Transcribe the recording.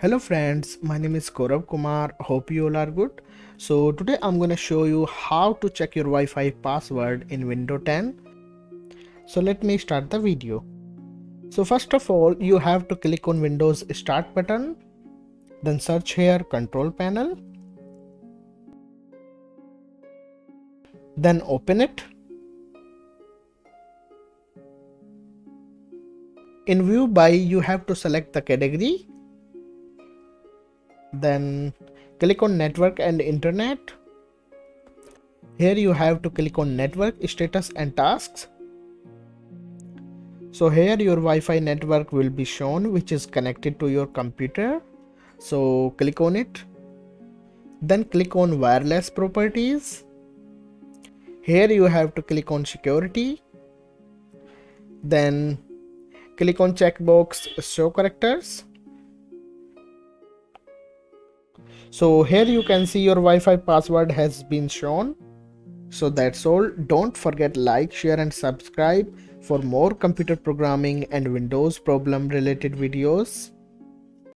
Hello friends, my name is Gaurav Kumar. Hope you all are good. So today I'm going to show you how to check your Wi-Fi password in Windows 10. So let me start the video. So first of all, you have to click on Windows Start button, then search here Control Panel, then open it. In View By, you have to select the category, then click on Network and Internet. Here you have to click on Network Status and Tasks. So here your Wi-Fi network will be shown, which is connected to your computer. So click on it. Then click on Wireless Properties. Here you have to click on Security. Then click on checkbox Show Characters. So here you can see your Wi-Fi password has been shown. So that's all. Don't forget like, share and subscribe for more computer programming and Windows problem related videos.